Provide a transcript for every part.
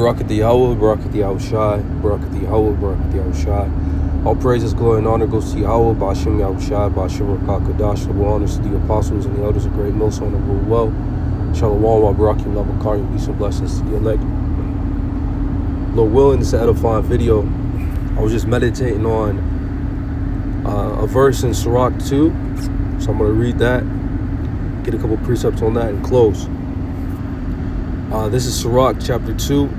Barakat the Yahweh, Barakat the Yahushai, Barakat the Yahweh, Barakat the Yahushai. All praises, glory, and honor goes to Yahweh, Ba'ashem Yahushai, Ba'ashem Rakakadash. Double honors to the apostles and the elders of great Most Honorable Woe. Shalom, wa barakim, love, karim, peace and blessings to the elect. Lord willing, this is an edifying video. I was just meditating on a verse in Sirach 2. So I'm going to read that, get a couple precepts on that, and close. This is Sirach chapter 2.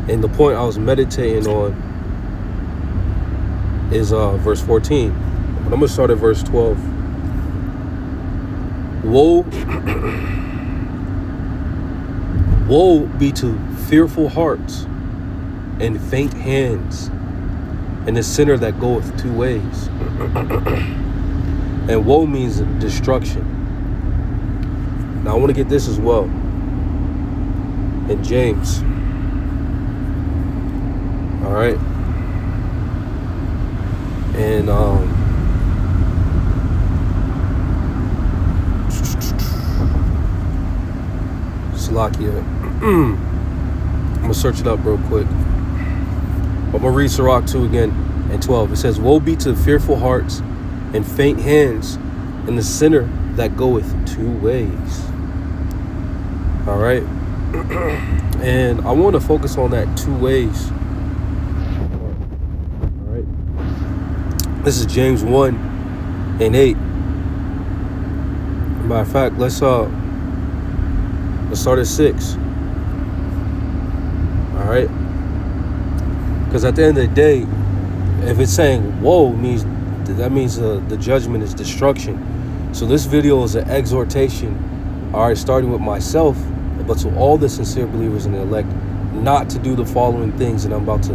And the point I was meditating on is verse 14. But I'm going to start at verse 12. Woe be to fearful hearts and faint hands, and the sinner that goeth two ways. And woe means destruction. Now I want to get this as well. In James. All right. And Salakia. I'm gonna search it up real quick. I'm gonna read Sirach 2 again and 12. It says, "Woe be to fearful hearts and faint hands, and the sinner that goeth two ways." All right. And I want to focus on that two ways. All right. This is James 1 and 8. Matter of fact, let's start at 6. All right. Because at the end of the day, if it's saying woe, that means the judgment is destruction. So this video is an exhortation, all right, starting with myself, but to all the sincere believers in the elect, not to do the following things that I'm about to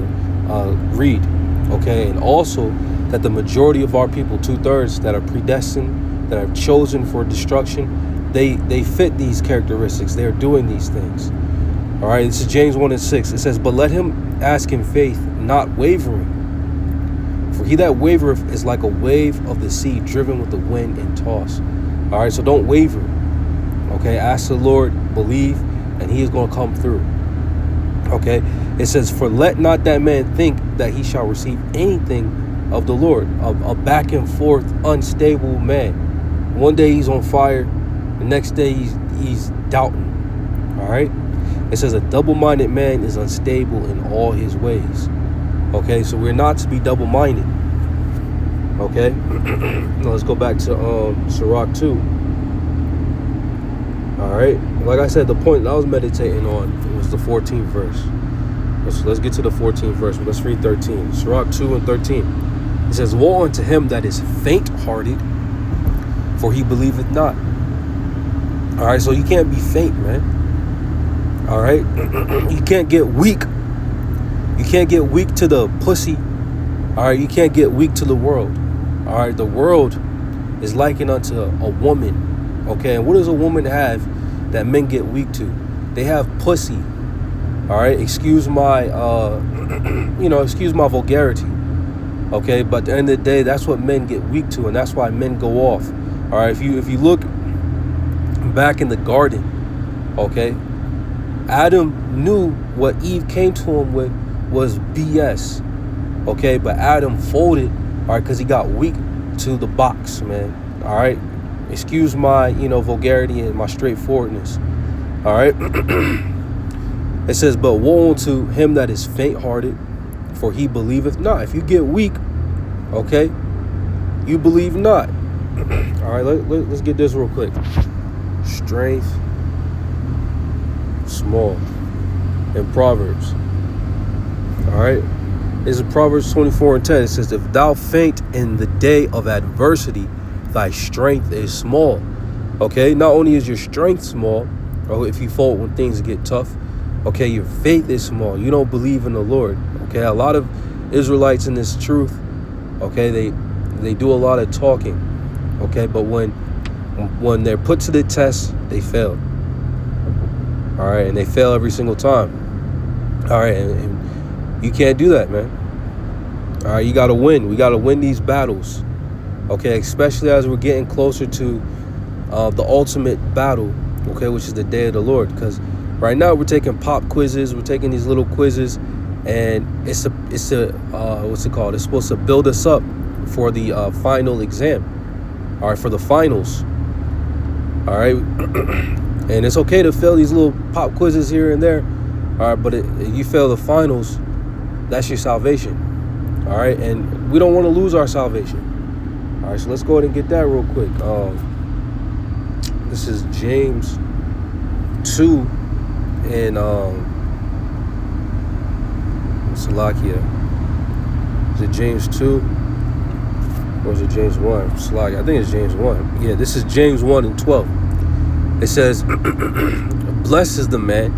read, okay? And also that the majority of our people, 2/3 that are predestined, that are chosen for destruction, they fit these characteristics. They're doing these things, all right? This is James 1 and 6. It says, "But let him ask in faith, not wavering. For he that wavereth is like a wave of the sea driven with the wind and tossed." All right, so don't waver. Okay, ask the Lord, believe, and he is going to come through. Okay, it says, "For let not that man think that he shall receive anything of the Lord." A back and forth, unstable man. One day he's on fire, the next day he's doubting. All right, it says, "A double-minded man is unstable in all his ways." Okay, so we're not to be double-minded. Okay, now let's go back to Sirach 2. All right, like I said, the point that I was meditating on was the 14th verse. Let's get to the 14th verse. Let's read 13. Sirach 2 and 13. It says, "Woe unto him that is faint-hearted, for he believeth not." All right, so you can't be faint, man. All right, you can't get weak. You can't get weak to the pussy. All right, you can't get weak to the world. All right, the world is likened unto a woman. Okay, and what does a woman have that men get weak to? They have pussy. All right, excuse my vulgarity. Okay, but at the end of the day, that's what men get weak to, and that's why men go off. All right, if you look back in the garden, okay, Adam knew what Eve came to him with was BS. Okay, but Adam folded, all right, because he got weak to the box, man. All right, excuse my vulgarity and my straightforwardness. All right. It says, "But woe unto him that is faint-hearted, for he believeth not." If you get weak, okay, you believe not. All right, let's get this real quick. Strength small in Proverbs. All right, this is Proverbs 24 and 10. It says, "If thou faint in the day of adversity, thy strength is small." Okay, not only is your strength small, or if you fall when things get tough, okay, your faith is small. You don't believe in the Lord. Okay, a lot of Israelites in this truth, okay, they do a lot of talking. Okay, but when they're put to the test, they fail. All right, and they fail every single time. All right, and you can't do that, man. All right, you got to win. We got to win these battles. Okay, especially as we're getting closer to the ultimate battle, okay, which is the day of the Lord. Because Right now we're taking pop quizzes. We're taking these little quizzes, and it's a what's it called? It's supposed to build us up for the final exam. All right, for the finals. All right, and it's okay to fail these little pop quizzes here and there. All right, but if you fail the finals, that's your salvation. All right, and we don't want to lose our salvation. All right, so let's go ahead and get that real quick. This is James 2 and Salakia. Is it James 2 or is it James 1? Salakia. I think it's James 1. Yeah, this is James 1 and 12. It says, blessed is the man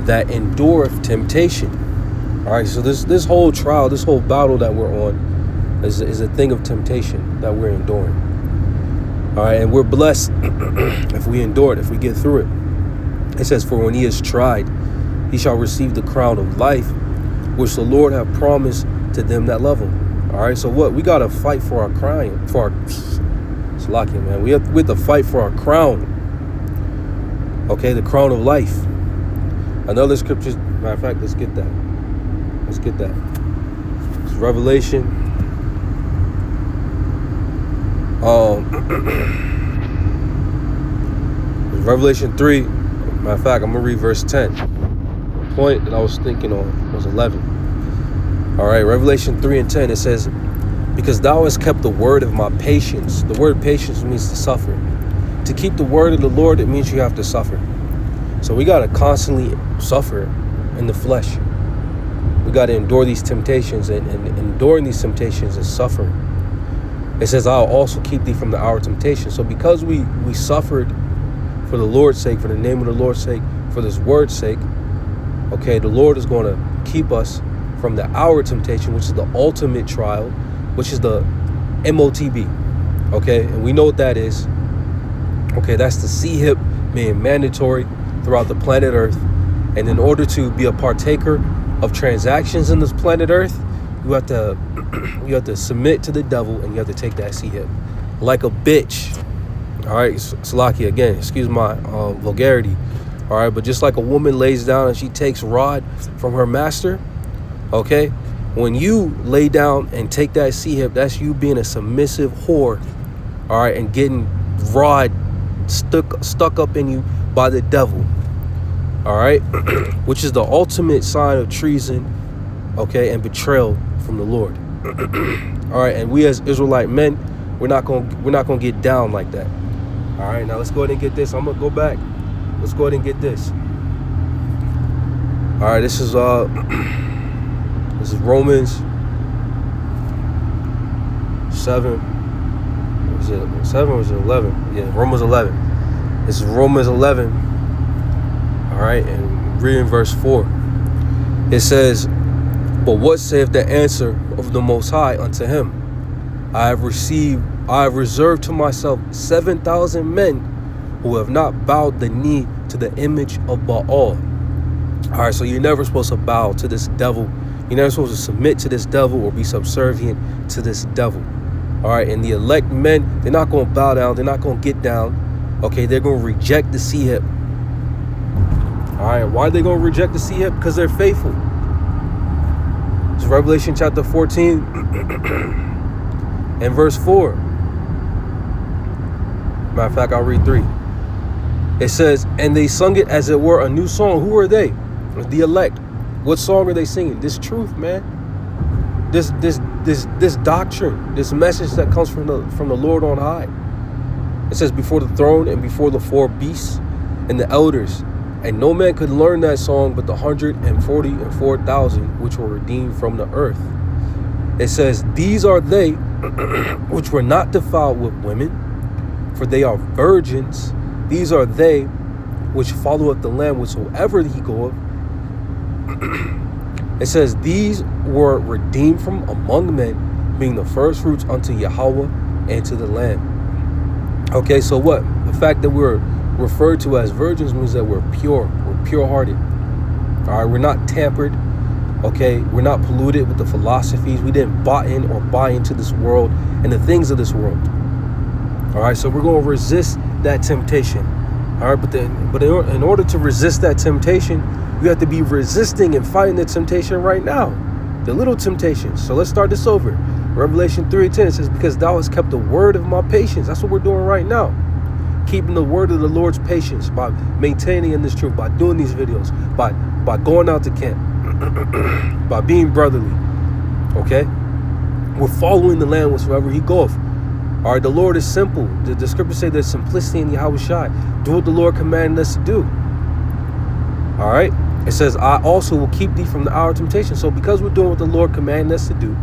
that endureth temptation. All right, so this whole trial, this whole battle that we're on is a thing of temptation that we're enduring. All right, and we're blessed if we endure it, if we get through it. It says, for when he is tried, he shall receive the crown of life, which the Lord hath promised to them that love him. All right, so what? We got to fight for our crown, for our, Salakia, man. We have to fight for our crown. Okay, the crown of life. Another scripture, matter of fact, let's get that. Let's get that. It's Revelation. Revelation 3. Matter of fact, I'm going to read verse 10. The point that I was thinking on was 11. All right, Revelation 3 and 10, it says, because thou hast kept the word of my patience. The word patience means to suffer. To keep the word of the Lord, it means you have to suffer. So we got to constantly suffer in the flesh. We got to endure these temptations, and enduring these temptations is suffering. It says, I'll also keep thee from the hour of temptation. So because we suffered for the Lord's sake, for the name of the Lord's sake, for this word's sake, okay, the Lord is going to keep us from the hour of temptation, which is the ultimate trial, which is the MOTB. Okay, and we know what that is. Okay, that's the C-hip being mandatory throughout the planet Earth. And in order to be a partaker of transactions in this planet Earth, you have to submit to the devil, and you have to take that C-hip like a bitch. All right, Salakia, again, excuse my vulgarity. All right, but just like a woman lays down and she takes rod from her master, okay, when you lay down and take that C-hip, that's you being a submissive whore, all right, and getting rod stuck up in you by the devil, all right, which is the ultimate sign of treason, okay, and betrayal from the Lord. All right, and we as Israelite men, we're not gonna get down like that. All right, now let's go ahead and get this. I'm gonna go back. Let's go ahead and get this. All right, this is Romans 7. Was it 7 or was it 11? Yeah, Romans 11. This is Romans 11. All right, and reading verse 4. It says, but what saith the answer of the Most High unto him? I have reserved to myself 7,000 men who have not bowed the knee to the image of Baal. All right, so you're never supposed to bow to this devil. You're never supposed to submit to this devil or be subservient to this devil. All right, and the elect men, they're not going to bow down. They're not going to get down. Okay, they're going to reject the C-hip. All right, why are they going to reject the C-hip? Because they're faithful. It's Revelation chapter 14 and verse 4. Matter of fact, I'll read 3. It says, and they sung it as it were a new song. Who are they? The elect. What song are they singing? This truth, man. This doctrine, this message that comes from the Lord on high. It says, before the throne and before the 4 beasts and the elders. And no man could learn that song but the 144,000 which were redeemed from the earth. It says, these are they which were not defiled with women, for they are virgins. These are they which followeth the Lamb whithersoever he goeth. It says, these were redeemed from among men, being the first fruits unto Yahweh and to the Lamb. Okay, so what? The fact that we're referred to as virgins means that we're pure. We're pure-hearted. All right, we're not tampered. Okay, we're not polluted with the philosophies. We didn't buy into this world and the things of this world. All right, so we're going to resist that temptation. All right, but in order to resist that temptation, you have to be resisting and fighting the temptation right now, the little temptations. So let's start this over. Revelation 3:10, it says, because thou hast kept the word of my patience. That's what we're doing right now. Keeping the word of the Lord's patience by maintaining in this truth, by doing these videos, by going out to camp, by being brotherly. Okay? We're following the Lamb wherever he goeth. All right, the Lord is simple. The scriptures say there's simplicity in Yahweh Shai. Do what the Lord commanded us to do. All right? It says, I also will keep thee from the hour of temptation. So because we're doing what the Lord commanded us to do,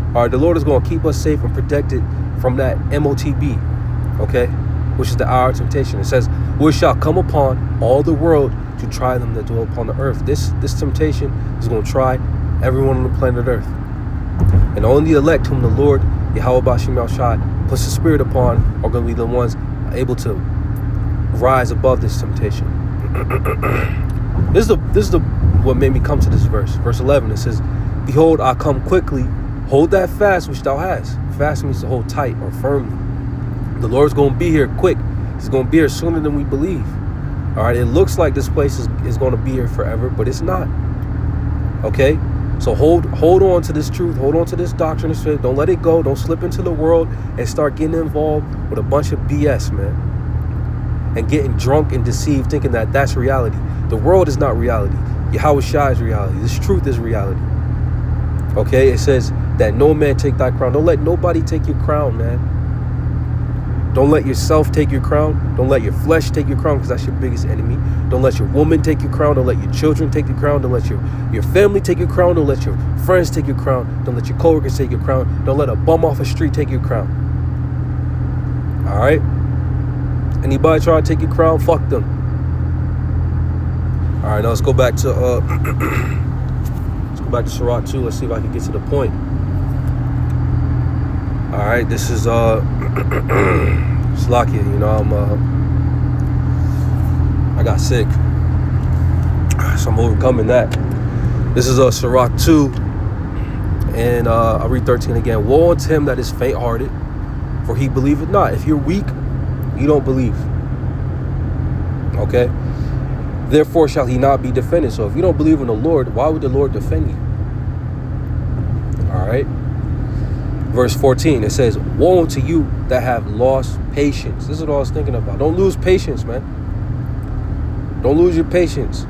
all right, the Lord is going to keep us safe and protected from that MOTB, okay, which is the hour of temptation. It says, which shall come upon all the world to try them that dwell upon the earth. This temptation is going to try everyone on the planet Earth. And only the elect whom the Lord, Yahweh Bashim Shai, puts the Spirit upon are going to be the ones able to rise above this temptation. This is what made me come to this verse. Verse 11, it says, behold, I come quickly. Hold that fast which thou hast. Fast means to hold tight or firmly. The Lord's going to be here quick. He's going to be here sooner than we believe. All right, it looks like this place is going to be here forever, but it's not. Okay? So hold on to this truth. Hold on to this doctrine of faith. Don't let it go. Don't slip into the world and start getting involved with a bunch of BS, man. And getting drunk and deceived, thinking that that's reality. The world is not reality. Yahweh Shai is reality. This truth is reality. Okay? It says that no man take thy crown. Don't let nobody take your crown, man. Don't let yourself take your crown. Don't let your flesh take your crown, because that's your biggest enemy. Don't let your woman take your crown. Don't let your children take your crown. Don't let your family take your crown. Don't let your friends take your crown. Don't let your coworkers take your crown. Don't let a bum off the street take your crown. All right? Anybody try to take your crown, fuck them. All right, now let's go back to Sirach 2. Let's see if I can get to the point. All right, this is Slakia, you know, I got sick, so I'm overcoming that. This is Sirach 2, and I'll read 13 again. Woe unto him that is faint-hearted, for he believeth not. If you're weak, you don't believe. Okay? Therefore shall he not be defended. So if you don't believe in the Lord, why would the Lord defend you? All right? Verse 14, it says, woe unto you that have lost patience. This is what I was thinking about. Don't lose patience, man. Don't lose your patience.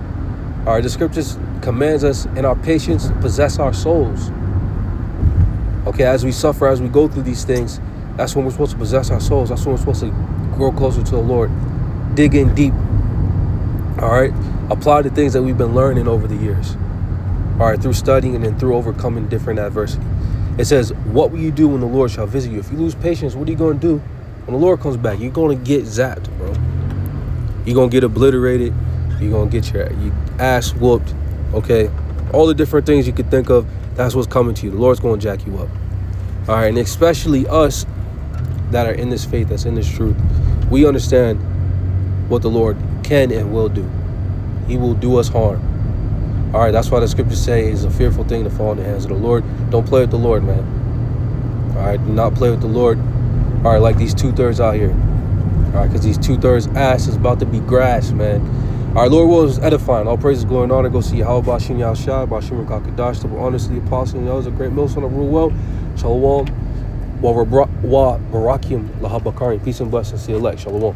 All right, the scriptures commands us in our patience to possess our souls. Okay, as we suffer, as we go through these things, that's when we're supposed to possess our souls. That's when we're supposed to grow closer to the Lord. Dig in deep. All right, apply the things that we've been learning over the years. All right, through studying and then through overcoming different adversity. It says, what will you do when the Lord shall visit you? If you lose patience, what are you going to do when the Lord comes back? You're going to get zapped, bro. You're going to get obliterated. You're going to get your ass whooped. Okay? All the different things you could think of, that's what's coming to you. The Lord's going to jack you up. All right? And especially us that are in this faith, that's in this truth, we understand what the Lord can and will do. He will do us harm. All right, that's why the scriptures say it's a fearful thing to fall in the hands of the Lord. Don't play with the Lord, man. All right, do not play with the Lord. All right, like these 2/3 out here. All right, because these 2/3 ass is about to be grass, man. All right, Lord will is edifying. All praises, glory, and honor go see Yahweh Bashim Yahshai, Bashim Kakadash, double honors to the apostle and those a great millstone of rule well. Shalom. Wa Barakim Lahabakarim. Peace and blessings to the elect. Shalom.